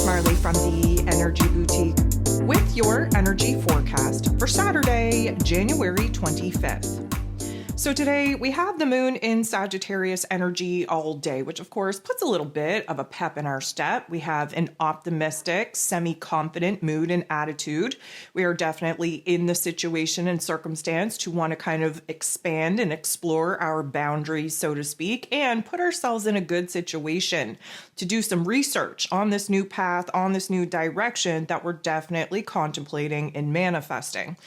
it's Marley from the Energy Boutique with your energy forecast for Saturday, January 25th. So today we have the moon in Sagittarius energy all day, which of course puts a little bit of a pep in our step. We have an optimistic, semi-confident mood and attitude. We are definitely in the situation and circumstance to want to kind of expand and explore our boundaries, so to speak, and put ourselves in a good situation to do some research on this new path, on this new direction that we're definitely contemplating and manifesting.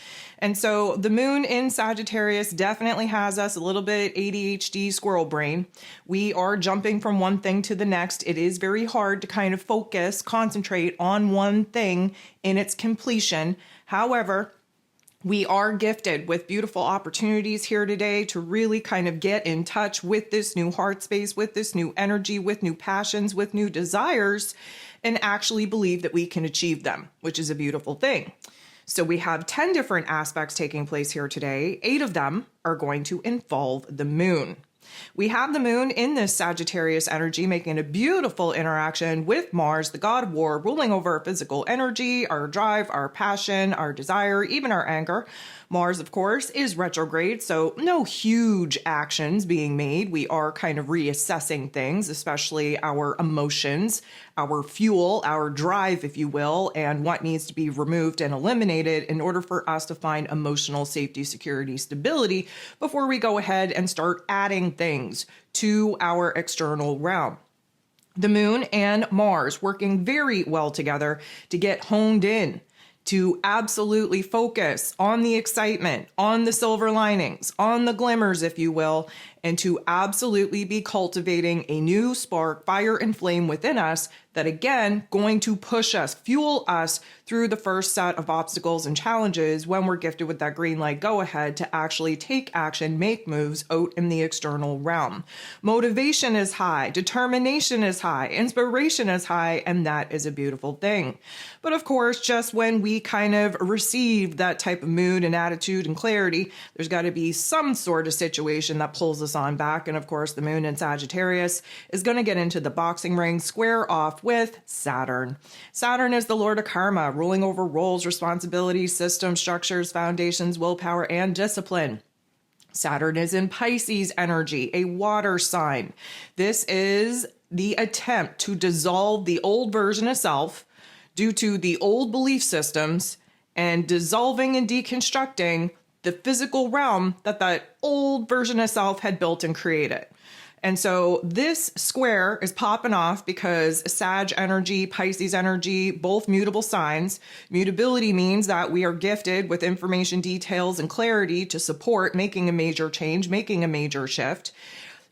And so the moon in Sagittarius definitely has us a little bit ADHD squirrel brain. We are jumping from one thing to the next. It is very hard to kind of focus, concentrate on one thing in its completion. However, we are gifted with beautiful opportunities here today to really kind of get in touch with this new heart space, with this new energy, with new passions, with new desires, and actually believe that we can achieve them, which is a beautiful thing. So we have 10 different aspects taking place here today. 8 of them are going to involve the moon. We have the moon in this Sagittarius energy making a beautiful interaction with Mars, the god of war, ruling over our physical energy, our drive, our passion, our desire, even our anger. Mars, of course, is retrograde, so no huge actions being made. We are kind of reassessing things, especially our emotions, our fuel, our drive, if you will, and what needs to be removed and eliminated in order for us to find emotional safety, security, stability before we go ahead and start adding things to our external realm. The moon and Mars working very well together to get honed in, to absolutely focus on the excitement, on the silver linings, on the glimmers, if you will, and to absolutely be cultivating a new spark, fire and flame within us that, again, going to push us, fuel us through the first set of obstacles and challenges when we're gifted with that green light go ahead to actually take action, make moves out in the external realm. Motivation is high, determination is high, inspiration is high, and that is a beautiful thing. But of course, just when we kind of receive that type of mood and attitude and clarity, there's got to be some sort of situation that pulls us on back. And of course, the moon in Sagittarius is going to get into the boxing ring, square off with Saturn. Saturn is the lord of karma, ruling over roles, responsibilities, systems, structures, foundations, willpower, and discipline. Saturn is in Pisces energy, a water sign. This is the attempt to dissolve the old version of self due to the old belief systems and dissolving and deconstructing the physical realm that old version of self had built and created. And so this square is popping off because Sag energy, Pisces energy, both mutable signs. Mutability means that we are gifted with information, details, and clarity to support making a major change, making a major shift.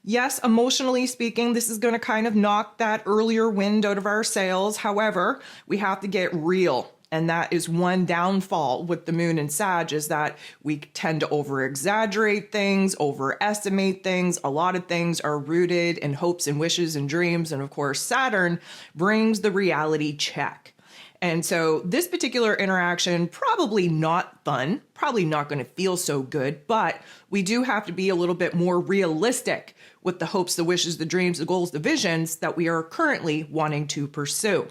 Yes, emotionally speaking, this is going to kind of knock that earlier wind out of our sails. However, we have to get real. And that is one downfall with the moon and Sag, is that we tend to over-exaggerate things, overestimate things. A lot of things are rooted in hopes and wishes and dreams. And of course, Saturn brings the reality check. And so this particular interaction, probably not fun, probably not going to feel so good, but we do have to be a little bit more realistic with the hopes, the wishes, the dreams, the goals, the visions that we are currently wanting to pursue.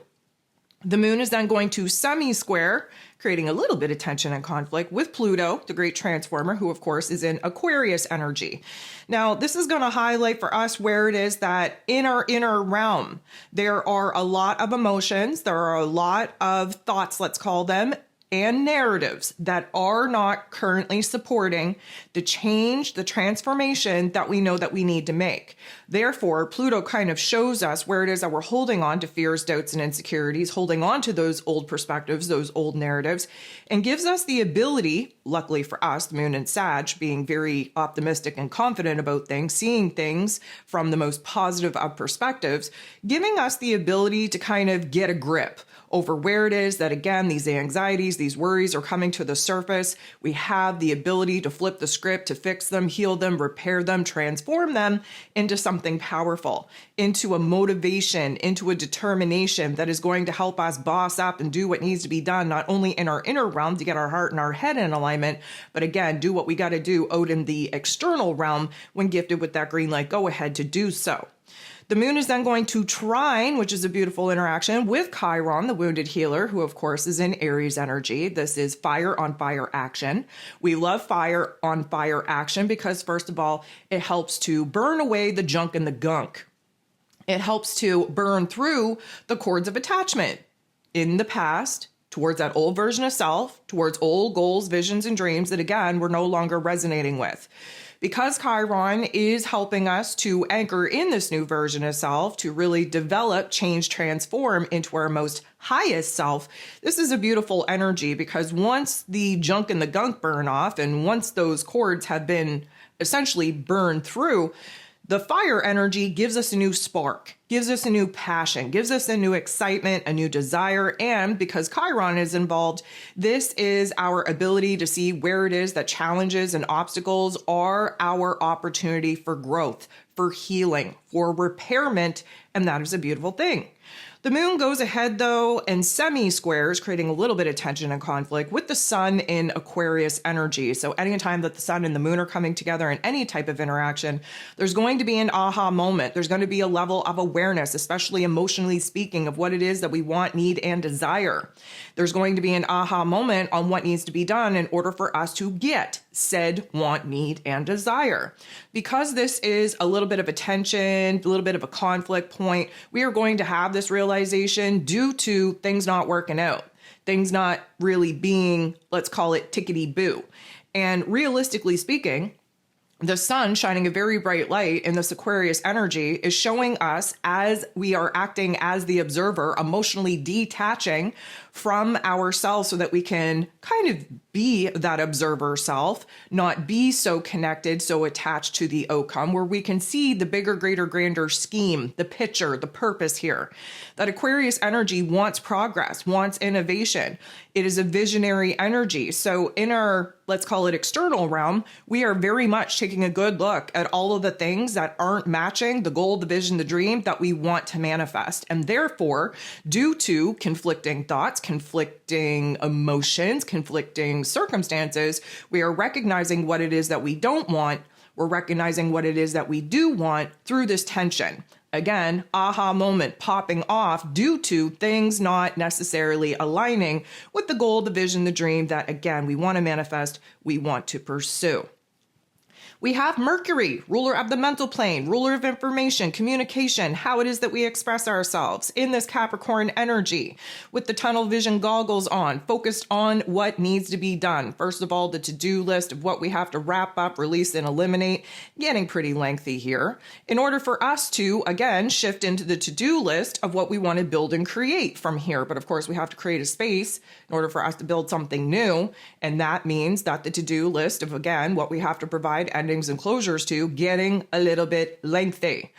The moon is then going to semi-square, creating a little bit of tension and conflict with Pluto, the great transformer, who of course is in Aquarius energy. Now, this is going to highlight for us where it is that in our inner realm, there are a lot of emotions, there are a lot of thoughts, let's call them, and narratives that are not currently supporting the change, the transformation that we know that we need to make. Therefore, Pluto kind of shows us where it is that we're holding on to fears, doubts, and insecurities, holding on to those old perspectives, those old narratives, and gives us the ability, luckily for us, the moon and Sag, being very optimistic and confident about things, seeing things from the most positive of perspectives, giving us the ability to kind of get a grip over where it is that, again, these anxieties, these worries are coming to the surface. We have the ability to flip the script, to fix them, heal them, repair them, transform them into something powerful, into a motivation, into a determination that is going to help us boss up and do what needs to be done, not only in our inner realm to get our heart and our head in alignment, but again, do what we got to do out in the external realm when gifted with that green light go ahead to do so. The moon is then going to trine, which is a beautiful interaction, with Chiron, the wounded healer, who of course is in Aries energy. This is fire on fire action. We love fire on fire action because, first of all, it helps to burn away the junk and the gunk. It helps to burn through the cords of attachment in the past towards that old version of self, towards old goals, visions, and dreams that, again, we're no longer resonating with. Because Chiron is helping us to anchor in this new version of self, to really develop, change, transform into our most highest self, this is a beautiful energy because once the junk and the gunk burn off, and once those cords have been essentially burned through, the fire energy gives us a new spark, gives us a new passion, gives us a new excitement, a new desire. And because Chiron is involved, this is our ability to see where it is that challenges and obstacles are our opportunity for growth, for healing, for repairment. And that is a beautiful thing. The moon goes ahead, though, and semi-squares, creating a little bit of tension and conflict with the sun in Aquarius energy. So anytime that the sun and the moon are coming together in any type of interaction, there's going to be an aha moment. There's going to be a level of awareness, especially emotionally speaking, of what it is that we want, need, and desire. There's going to be an aha moment on what needs to be done in order for us to get said want, need, and desire. Because this is a little bit of a tension, a little bit of a conflict point, we are going to have this realization due to things not working out, things not really being, let's call it tickety-boo. And realistically speaking, the sun shining a very bright light in this Aquarius energy is showing us, as we are acting as the observer, emotionally detaching from ourselves so that we can kind of be that observer self, not be so connected, so attached to the outcome, where we can see the bigger, greater, grander scheme, the picture, the purpose here. That Aquarius energy wants progress, wants innovation. It is a visionary energy. So in our, let's call it external realm, we are very much taking a good look at all of the things that aren't matching the goal, the vision, the dream that we want to manifest. And therefore, due to conflicting thoughts, conflicting emotions, conflicting circumstances, we are recognizing what it is that we don't want. We're recognizing what it is that we do want through this tension. Again, aha moment popping off due to things not necessarily aligning with the goal, the vision, the dream that, again, we want to manifest, we want to pursue. We have Mercury, ruler of the mental plane, ruler of information, communication, how it is that we express ourselves in this Capricorn energy with the tunnel vision goggles on, focused on what needs to be done. First of all, the to-do list of what we have to wrap up, release, and eliminate, getting pretty lengthy here, in order for us to, again, shift into the to-do list of what we want to build and create from here. But of course, we have to create a space in order for us to build something new. And that means that the to-do list of, again, what we have to provide endings and closures to, getting a little bit lengthy.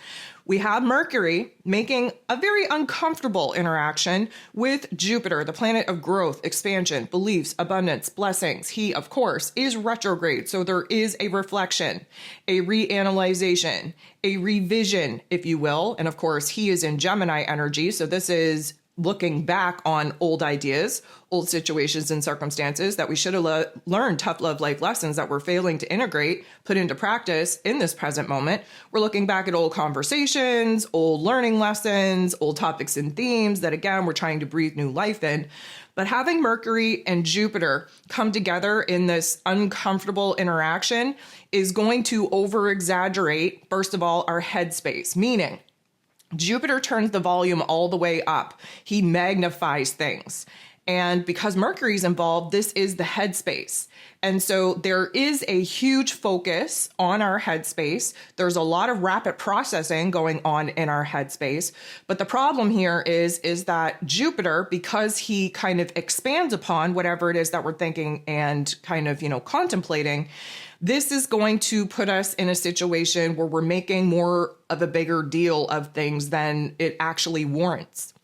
We have Mercury making a very uncomfortable interaction with Jupiter, the planet of growth, expansion, beliefs, abundance, blessings. He, of course, is retrograde. So there is a reflection, a reanalyzation, a revision, if you will. And of course, he is in Gemini energy. So this is looking back on old ideas, old situations and circumstances that we should have learned tough love life lessons that we're failing to integrate, put into practice in this present moment. We're looking back at old conversations, old learning lessons, old topics and themes that, again, we're trying to breathe new life in. But having Mercury and Jupiter come together in this uncomfortable interaction is going to over-exaggerate, first of all, our headspace, meaning Jupiter turns the volume all the way up. He magnifies things. And because Mercury's involved, this is the headspace. And so there is a huge focus on our headspace. There's a lot of rapid processing going on in our headspace. But the problem here is that Jupiter, because he kind of expands upon whatever it is that we're thinking and kind of, contemplating, this is going to put us in a situation where we're making more of a bigger deal of things than it actually warrants.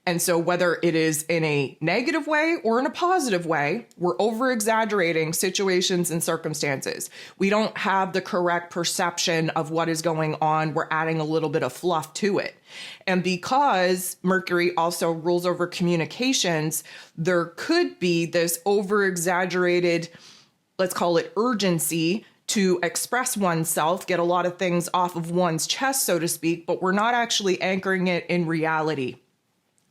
And so whether it is in a negative way or in a positive way, we're over-exaggerating situations and circumstances. We don't have the correct perception of what is going on. We're adding a little bit of fluff to it. And because Mercury also rules over communications, there could be this over-exaggerated, let's call it urgency, to express oneself, get a lot of things off of one's chest, so to speak, but we're not actually anchoring it in reality.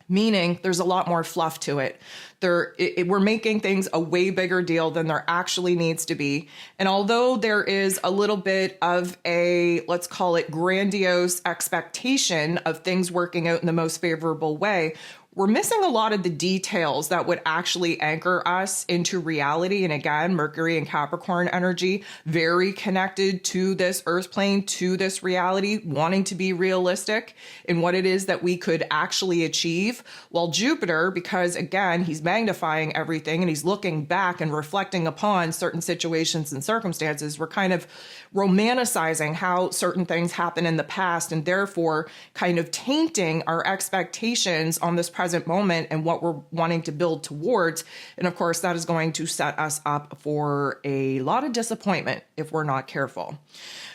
Meaning there's a lot more fluff to it. We're making things a way bigger deal than there actually needs to be. And although there is a little bit of a, let's call it grandiose expectation of things working out in the most favorable way, we're missing a lot of the details that would actually anchor us into reality. And again, Mercury and Capricorn energy, very connected to this earth plane, to this reality, wanting to be realistic in what it is that we could actually achieve. While Jupiter, because again, he's magnifying everything and he's looking back and reflecting upon certain situations and circumstances, we're kind of romanticizing how certain things happen in the past and therefore kind of tainting our expectations on this present moment and what we're wanting to build towards. And of course, that is going to set us up for a lot of disappointment if we're not careful.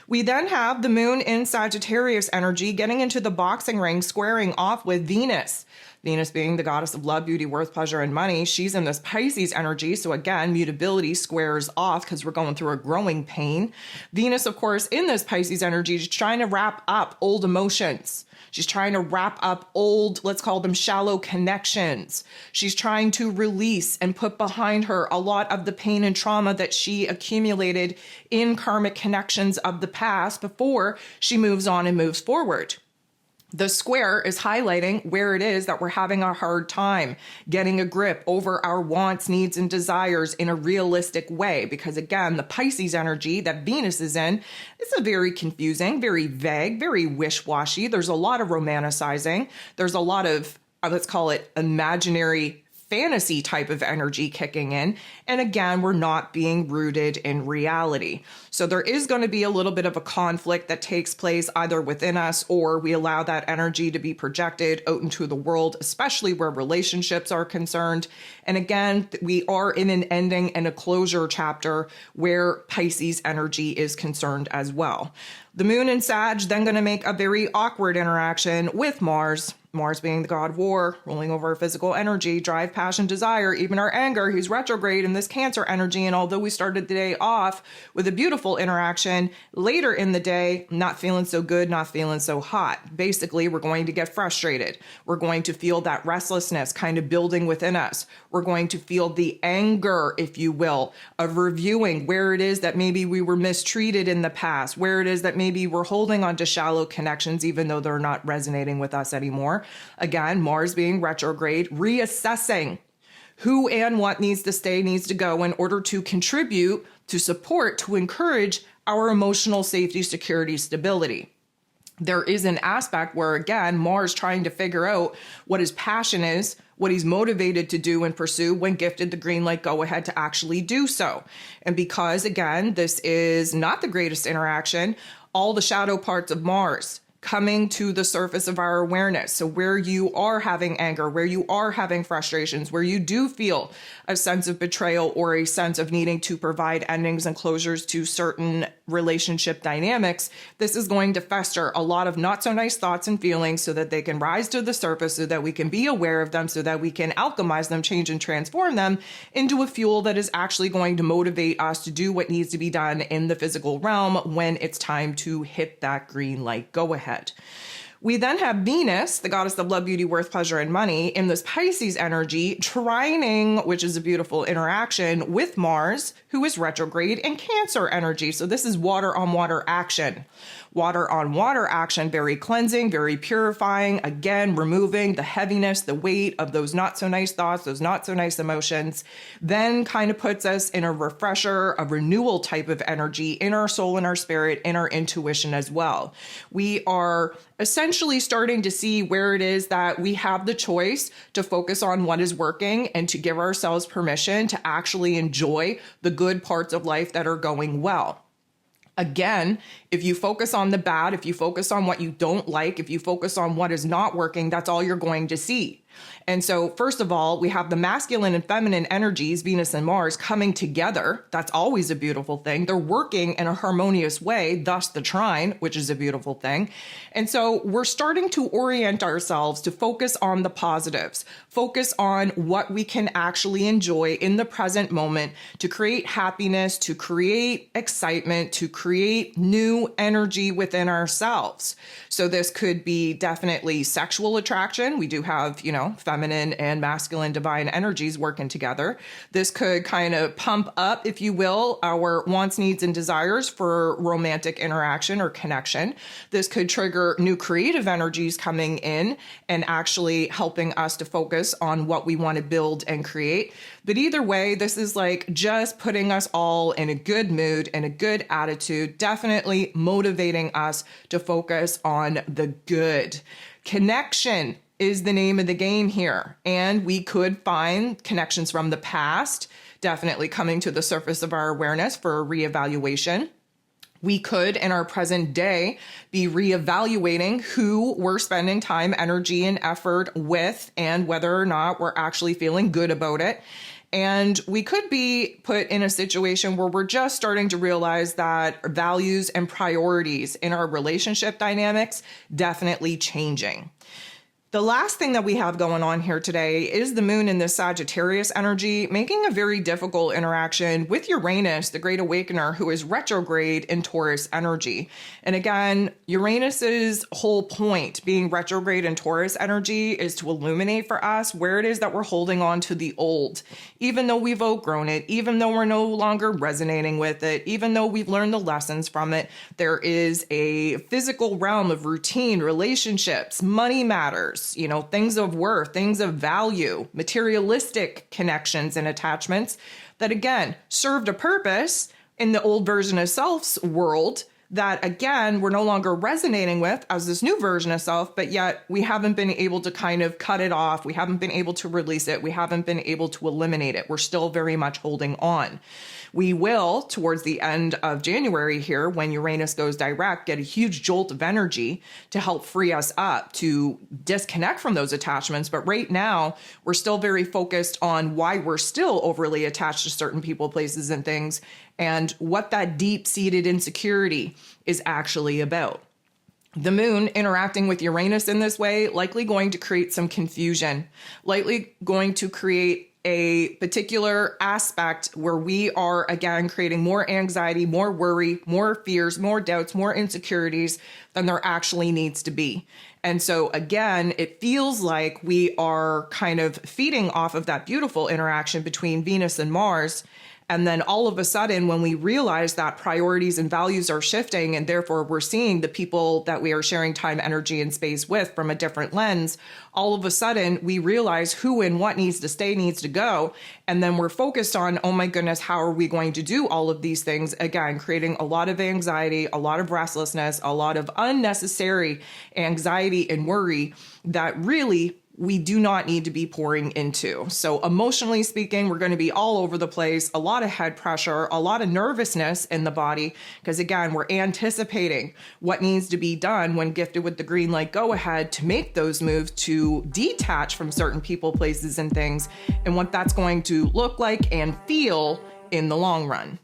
We then have the moon in Sagittarius energy getting into the boxing ring, squaring off with Venus. Venus being the goddess of love, beauty, worth, pleasure, and money. She's in this Pisces energy. So again, mutability squares off because we're going through a growing pain. Venus, of course, in this Pisces energy, is trying to wrap up old emotions. She's trying to wrap up old, let's call them shallow connections. She's trying to release and put behind her a lot of the pain and trauma that she accumulated in karmic connections of the past before she moves on and moves forward. The square is highlighting where it is that we're having a hard time getting a grip over our wants, needs, and desires in a realistic way. Because again, the Pisces energy that Venus is in is a very confusing, very vague, very wish-washy. There's a lot of romanticizing. There's a lot of, let's call it imaginary fantasy type of energy kicking in. And again, we're not being rooted in reality. So there is going to be a little bit of a conflict that takes place either within us or we allow that energy to be projected out into the world, especially where relationships are concerned. And again, we are in an ending and a closure chapter where Pisces energy is concerned as well. The moon in Sag then going to make a very awkward interaction with Mars. Mars being the god of war, ruling over our physical energy, drive, passion, desire, even our anger. He's retrograde in this Cancer energy. And although we started the day off with a beautiful interaction, later in the day, not feeling so good, not feeling so hot. Basically, we're going to get frustrated. We're going to feel that restlessness kind of building within us. We're going to feel the anger, if you will, of reviewing where it is that maybe we were mistreated in the past, where it is that maybe we're holding on to shallow connections, even though they're not resonating with us anymore. Again, Mars being retrograde, reassessing who and what needs to stay, needs to go in order to contribute, to support, to encourage our emotional safety, security, stability. There is an aspect where, again, Mars trying to figure out what his passion is, what he's motivated to do and pursue when gifted the green light go ahead to actually do so. And because, again, this is not the greatest interaction, all the shadow parts of Mars coming to the surface of our awareness. So where you are having anger, where you are having frustrations, where you do feel a sense of betrayal or a sense of needing to provide endings and closures to certain relationship dynamics, this is going to fester a lot of not so nice thoughts and feelings so that they can rise to the surface, so that we can be aware of them, so that we can alchemize them, change and transform them into a fuel that is actually going to motivate us to do what needs to be done in the physical realm when it's time to hit that green light go ahead. We then have Venus, the goddess of love, beauty, worth, pleasure, and money, in this Pisces energy, trining, which is a beautiful interaction, with Mars, who is retrograde in Cancer energy. So this is water on water action. Water on water action, very cleansing, very purifying, again, removing the heaviness, the weight of those not so nice thoughts, those not so nice emotions, then kind of puts us in a refresher, a renewal type of energy in our soul, in our spirit, in our intuition as well. We are essentially starting to see where it is that we have the choice to focus on what is working and to give ourselves permission to actually enjoy the good parts of life that are going well. Again, if you focus on the bad, if you focus on what you don't like, if you focus on what is not working, that's all you're going to see. And so, first of all, we have the masculine and feminine energies, Venus and Mars, coming together. That's always a beautiful thing. They're working in a harmonious way, thus the trine, which is a beautiful thing. And so we're starting to orient ourselves to focus on the positives, focus on what we can actually enjoy in the present moment to create happiness, to create excitement, to create new energy within ourselves. So this could be definitely sexual attraction. We do have, feminine and masculine divine energies working together. This could kind of pump up, if you will, our wants, needs, and desires for romantic interaction or connection. This could trigger new creative energies coming in and actually helping us to focus on what we want to build and create. But either way, this is like just putting us all in a good mood and a good attitude, definitely motivating us to focus on the good. Connection is the name of the game here. And we could find connections from the past, definitely coming to the surface of our awareness for a reevaluation. We could, in our present day, be reevaluating who we're spending time, energy, and effort with, and whether or not we're actually feeling good about it. And we could be put in a situation where we're just starting to realize that values and priorities in our relationship dynamics definitely changing. The last thing that we have going on here today is the moon in this Sagittarius energy, making a very difficult interaction with Uranus, the great awakener, who is retrograde in Taurus energy. And again, Uranus's whole point being retrograde in Taurus energy is to illuminate for us where it is that we're holding on to the old. Even though we've outgrown it, even though we're no longer resonating with it, even though we've learned the lessons from it, there is a physical realm of routine, relationships, money matters, things of worth, things of value, materialistic connections and attachments that, again, served a purpose in the old version of self's world that, again, we're no longer resonating with as this new version of self, but yet we haven't been able to kind of cut it off. We haven't been able to release it. We haven't been able to eliminate it. We're still very much holding on. We will, towards the end of January here, when Uranus goes direct, get a huge jolt of energy to help free us up to disconnect from those attachments. But right now, we're still very focused on why we're still overly attached to certain people, places, and things, and what that deep-seated insecurity is actually about. The moon interacting with Uranus in this way, likely going to create some confusion, likely going to create a particular aspect where we are, again, creating more anxiety, more worry, more fears, more doubts, more insecurities than there actually needs to be. And so, again, it feels like we are kind of feeding off of that beautiful interaction between Venus and Mars. And then all of a sudden, when we realize that priorities and values are shifting, and therefore we're seeing the people that we are sharing time, energy, and space with from a different lens, all of a sudden we realize who and what needs to stay, needs to go. And then we're focused on, oh my goodness, how are we going to do all of these things? Again, creating a lot of anxiety, a lot of restlessness, a lot of unnecessary anxiety and worry that really we do not need to be pouring into. So emotionally speaking, we're going to be all over the place, a lot of head pressure, a lot of nervousness in the body, because again, we're anticipating what needs to be done when gifted with the green light go ahead to make those moves to detach from certain people, places, and things, and what that's going to look like and feel in the long run.